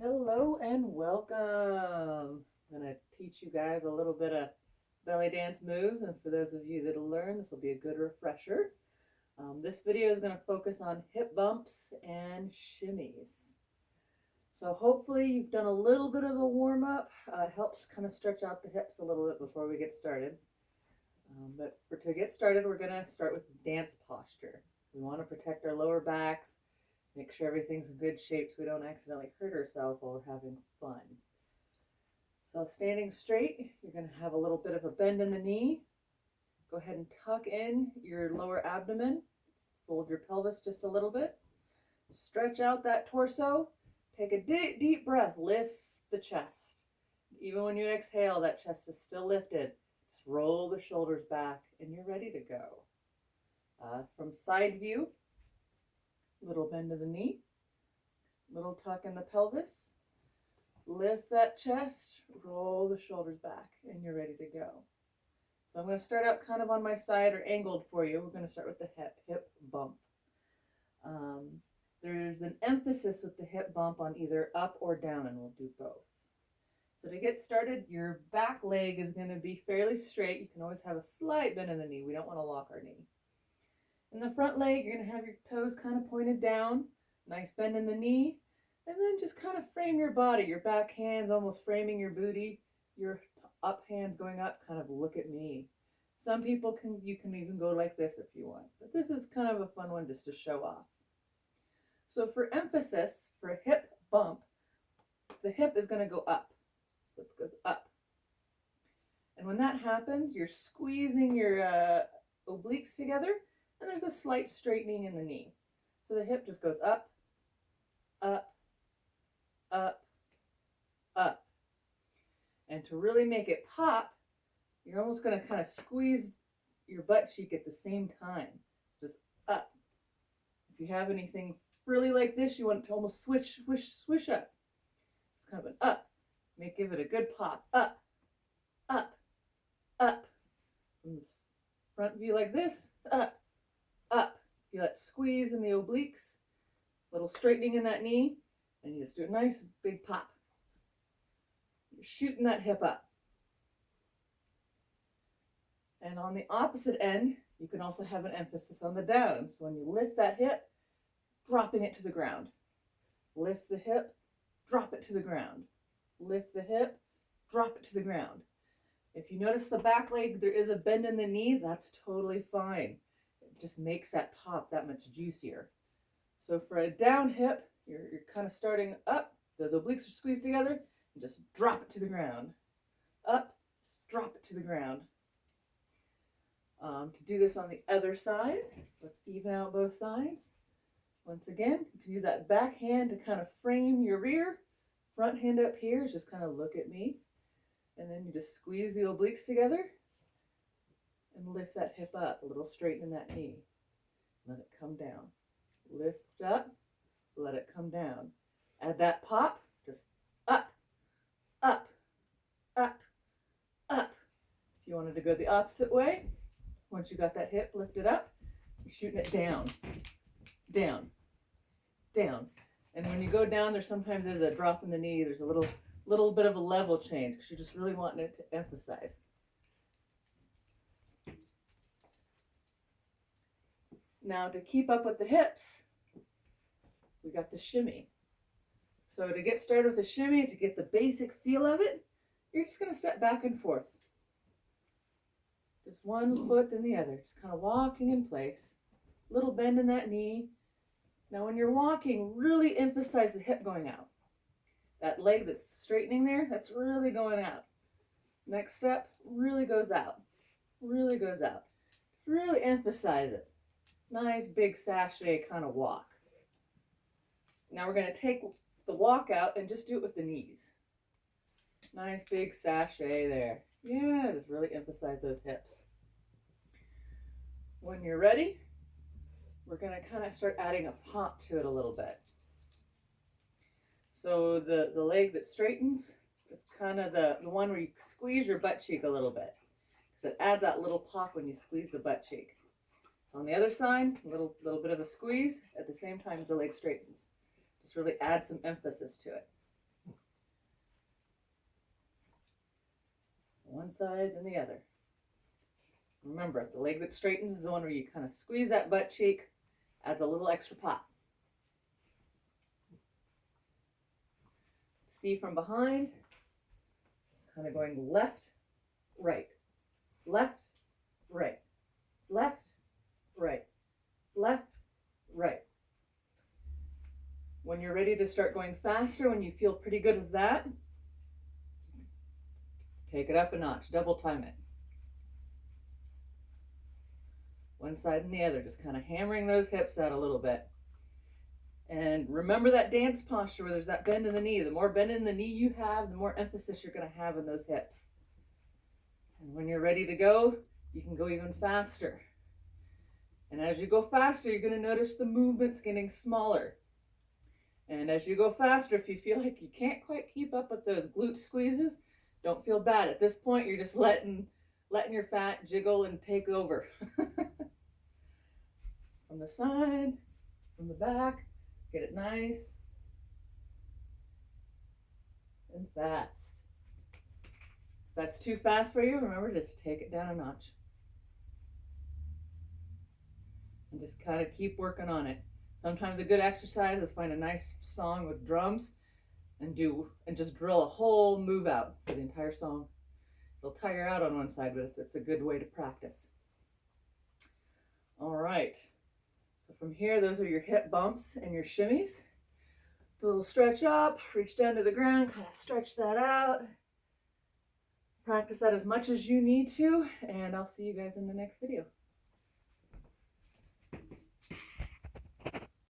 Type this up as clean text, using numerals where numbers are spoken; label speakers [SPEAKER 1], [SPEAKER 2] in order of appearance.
[SPEAKER 1] Hello and welcome. I'm going to teach you guys a little bit of belly dance moves, and for those of you that'll learn, this will be a good refresher. This video is going to focus on hip bumps and shimmies. So hopefully you've done a little bit of a warm-up. It helps kind of stretch out the hips a little bit before we get started. To get started, we're going to start with dance posture. We want to protect our lower backs, make sure everything's in good shape so we don't accidentally hurt ourselves while we're having fun. So standing straight, you're going to have a little bit of a bend in the knee. Go ahead and tuck in your lower abdomen. Fold your pelvis just a little bit. Stretch out that torso. Take a deep breath. Lift the chest. Even when you exhale, that chest is still lifted. Just roll the shoulders back and you're ready to go. From side view, little bend of the knee, little tuck in the pelvis, lift that chest, roll the shoulders back, and you're ready to go. So I'm going to start out kind of on my side or angled for you. We're going to start with the hip bump. There's an emphasis with the hip bump on either up or down, and we'll do both. So to get started, your back leg is going to be fairly straight. You can always have a slight bend in the knee. We don't want to lock our knee. In the front leg, you're going to have your toes kind of pointed down, nice bend in the knee, and then just kind of frame your body. Your back hands almost framing your booty, your up hands going up, kind of look at me. Some people you can even go like this if you want, but this is kind of a fun one just to show off. So for emphasis, for a hip bump, the hip is going to go up. So it goes up. And when that happens, you're squeezing your obliques together, and there's a slight straightening in the knee. So the hip just goes up, up, up, up. And to really make it pop, you're almost going to kind of squeeze your butt cheek at the same time. Just up. If you have anything frilly like this, you want it to almost swish up. It's kind of an up. Give it a good pop. Up, up, up. From the front view like this, up, up. Feel that squeeze in the obliques, little straightening in that knee, and you just do a nice big pop. You're shooting that hip up. And on the opposite end, you can also have an emphasis on the down. So when you lift that hip, dropping it to the ground. Lift the hip, drop it to the ground. Lift the hip, drop it to the ground. If you notice the back leg, there is a bend in the knee, that's totally fine. It just makes that pop that much juicier. So for a down hip, you're kind of starting up, those obliques are squeezed together, and just drop it to the ground. Up, just drop it to the ground. To do this on the other side, let's even out both sides. Once again, you can use that back hand to kind of frame your rear. Front hand up here is just kind of look at me. And then you just squeeze the obliques together and lift that hip up, a little straighten that knee. Let it come down. Lift up, let it come down. Add that pop, just up, up, up, up. If you wanted to go the opposite way, once you got that hip lifted up, you're shooting it down, down, down. And when you go down, there sometimes is a drop in the knee. There's a little bit of a level change because you're just really wanting it to emphasize. Now to keep up with the hips, we got the shimmy. So to get started with the shimmy, to get the basic feel of it, you're just going to step back and forth. Just one foot then the other, just kind of walking in place. Little bend in that knee. Now when you're walking, really emphasize the hip going out. That leg that's straightening there, that's really going out. Next step, really goes out. Really goes out. Just really emphasize it. Nice big sachet kind of walk. Now we're going to take the walk out and just do it with the knees. Nice big sachet there. Yeah, just really emphasize those hips. When you're ready, we're going to kind of start adding a pop to it a little bit. So the leg that straightens is kind of the one where you squeeze your butt cheek a little bit, because it adds that little pop when you squeeze the butt cheek. So on the other side, a little bit of a squeeze at the same time as the leg straightens. Just really add some emphasis to it. one side then the other. Remember, the leg that straightens is the one where you kind of squeeze that butt cheek, adds a little extra pop. See from behind, kind of going left, right, left, right, left, right, left, right. When you're ready to start going faster, when you feel pretty good with that, take it up a notch, double time it. One side and the other, just kind of hammering those hips out a little bit. And remember that dance posture where there's that bend in the knee. The more bend in the knee you have, the more emphasis you're going to have in those hips. And when you're ready to go, you can go even faster. And as you go faster, you're going to notice the movement's getting smaller. And as you go faster, if you feel like you can't quite keep up with those glute squeezes, don't feel bad. At this point, you're just letting your fat jiggle and take over. From the side, from the back, get it nice and fast. If that's too fast for you, remember, just take it down a notch. And just kind of keep working on it. Sometimes a good exercise is find a nice song with drums and just drill a whole move out for the entire song. It'll tire out on one side, but it's a good way to practice. All right. So from here, those are your hip bumps and your shimmies. A little stretch up, reach down to the ground, kind of stretch that out. Practice that as much as you need to, and I'll see you guys in the next video.